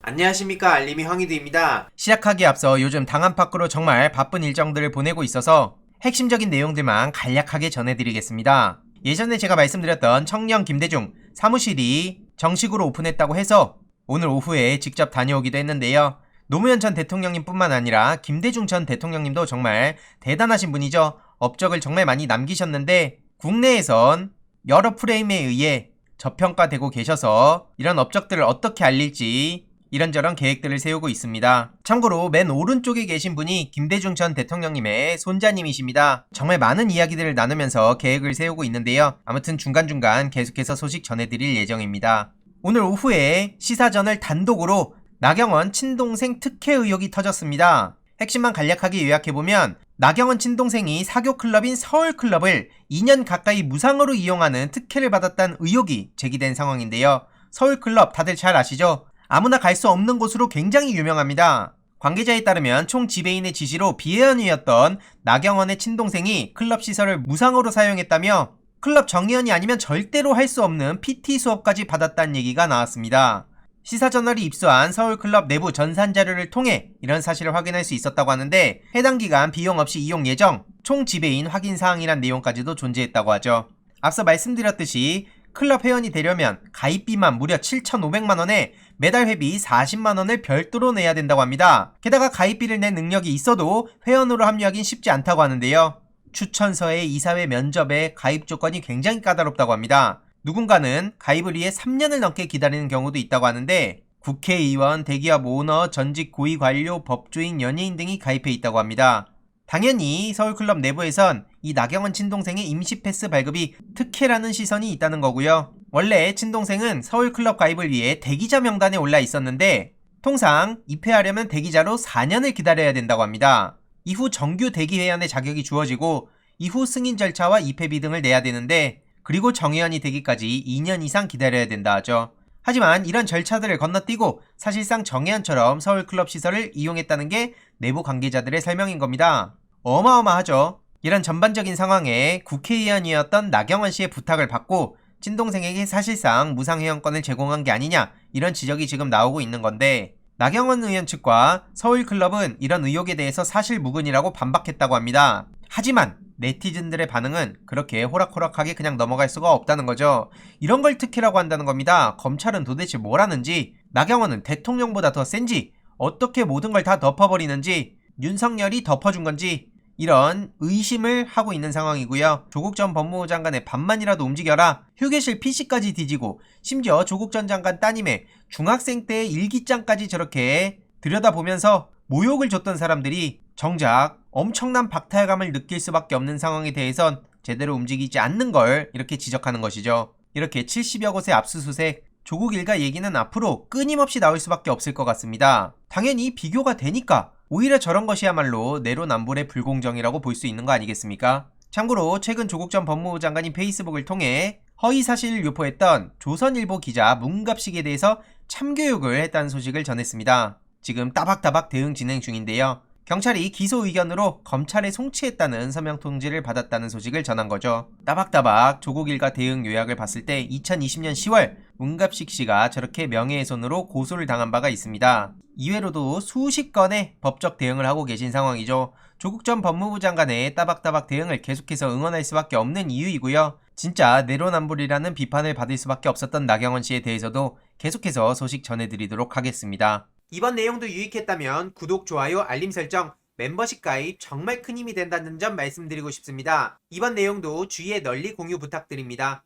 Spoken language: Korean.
안녕하십니까, 알림이 황희두입니다. 시작하기에 앞서 요즘 당 안팎으로 정말 바쁜 일정들을 보내고 있어서 핵심적인 내용들만 간략하게 전해드리겠습니다. 예전에 제가 말씀드렸던 청년 김대중 사무실이 정식으로 오픈했다고 해서 오늘 오후에 직접 다녀오기도 했는데요. 노무현 전 대통령님 뿐만 아니라 김대중 전 대통령님도 정말 대단하신 분이죠. 업적을 정말 많이 남기셨는데 국내에선 여러 프레임에 의해 저평가되고 계셔서 이런 업적들을 어떻게 알릴지 이런저런 계획들을 세우고 있습니다. 참고로 맨 오른쪽에 계신 분이 김대중 전 대통령님의 손자님이십니다. 정말 많은 이야기들을 나누면서 계획을 세우고 있는데요. 아무튼 중간중간 계속해서 소식 전해드릴 예정입니다. 오늘 오후에 시사전을 단독으로 나경원 친동생 특혜 의혹이 터졌습니다. 핵심만 간략하게 요약해보면 나경원 친동생이 사교클럽인 서울클럽을 2년 가까이 무상으로 이용하는 특혜를 받았다는 의혹이 제기된 상황인데요. 서울클럽 다들 잘 아시죠? 아무나 갈 수 없는 곳으로 굉장히 유명합니다. 관계자에 따르면 총 지배인의 지시로 비회원이었던 나경원의 친동생이 클럽 시설을 무상으로 사용했다며 클럽 정회원이 아니면 절대로 할 수 없는 PT 수업까지 받았다는 얘기가 나왔습니다. 시사저널이 입수한 서울클럽 내부 전산 자료를 통해 이런 사실을 확인할 수 있었다고 하는데 해당 기간 비용 없이 이용 예정, 총 지배인 확인 사항이란 내용까지도 존재했다고 하죠. 앞서 말씀드렸듯이 클럽 회원이 되려면 가입비만 무려 7,500만원에 매달 회비 40만원을 별도로 내야 된다고 합니다. 게다가 가입비를 낼 능력이 있어도 회원으로 합류하긴 쉽지 않다고 하는데요. 추천서에 이사회 면접에 가입 조건이 굉장히 까다롭다고 합니다. 누군가는 가입을 위해 3년을 넘게 기다리는 경우도 있다고 하는데 국회의원, 대기업 오너, 전직 고위 관료, 법조인, 연예인 등이 가입해 있다고 합니다. 당연히 서울클럽 내부에선 이 나경원 친동생의 임시 패스 발급이 특혜라는 시선이 있다는 거고요. 원래 친동생은 서울클럽 가입을 위해 대기자 명단에 올라 있었는데 통상 입회하려면 대기자로 4년을 기다려야 된다고 합니다. 이후 정규 대기회원의 자격이 주어지고 이후 승인 절차와 입회비 등을 내야 되는데 그리고 정회원이 되기까지 2년 이상 기다려야 된다 하죠. 하지만 이런 절차들을 건너뛰고 사실상 정회원처럼 서울클럽 시설을 이용했다는 게 내부 관계자들의 설명인 겁니다. 어마어마하죠. 이런 전반적인 상황에 국회의원이었던 나경원 씨의 부탁을 받고 친동생에게 사실상 무상회원권을 제공한 게 아니냐 이런 지적이 지금 나오고 있는 건데 나경원 의원 측과 서울클럽은 이런 의혹에 대해서 사실무근이라고 반박했다고 합니다. 하지만 네티즌들의 반응은 그렇게 호락호락하게 그냥 넘어갈 수가 없다는 거죠. 이런 걸 특혜라고 한다는 겁니다. 검찰은 도대체 뭘 하는지, 나경원은 대통령보다 더 센지, 어떻게 모든 걸 다 덮어버리는지, 윤석열이 덮어준 건지 이런 의심을 하고 있는 상황이고요. 조국 전 법무부 장관의 반만이라도 움직여라, 휴게실 PC까지 뒤지고 심지어 조국 전 장관 따님의 중학생 때의 일기장까지 저렇게 들여다보면서 모욕을 줬던 사람들이 정작 엄청난 박탈감을 느낄 수밖에 없는 상황에 대해선 제대로 움직이지 않는 걸 이렇게 지적하는 것이죠. 이렇게 70여 곳의 압수수색, 조국 일가 얘기는 앞으로 끊임없이 나올 수밖에 없을 것 같습니다. 당연히 비교가 되니까 오히려 저런 것이야말로 내로남불의 불공정이라고 볼 수 있는 거 아니겠습니까? 참고로 최근 조국 전 법무부 장관이 페이스북을 통해 허위사실을 유포했던 조선일보 기자 문갑식에 대해서 참교육을 했다는 소식을 전했습니다. 지금 따박따박 대응 진행 중인데요. 경찰이 기소 의견으로 검찰에 송치했다는 서명 통지를 받았다는 소식을 전한 거죠. 따박따박 조국 일가 대응 요약을 봤을 때 2020년 10월 문갑식 씨가 저렇게 명예훼손으로 고소를 당한 바가 있습니다. 이외로도 수십 건의 법적 대응을 하고 계신 상황이죠. 조국 전 법무부 장관의 따박따박 대응을 계속해서 응원할 수밖에 없는 이유이고요. 진짜 내로남불이라는 비판을 받을 수밖에 없었던 나경원 씨에 대해서도 계속해서 소식 전해드리도록 하겠습니다. 이번 내용도 유익했다면 구독, 좋아요, 알림 설정, 멤버십 가입 정말 큰 힘이 된다는 점 말씀드리고 싶습니다. 이번 내용도 주위에 널리 공유 부탁드립니다.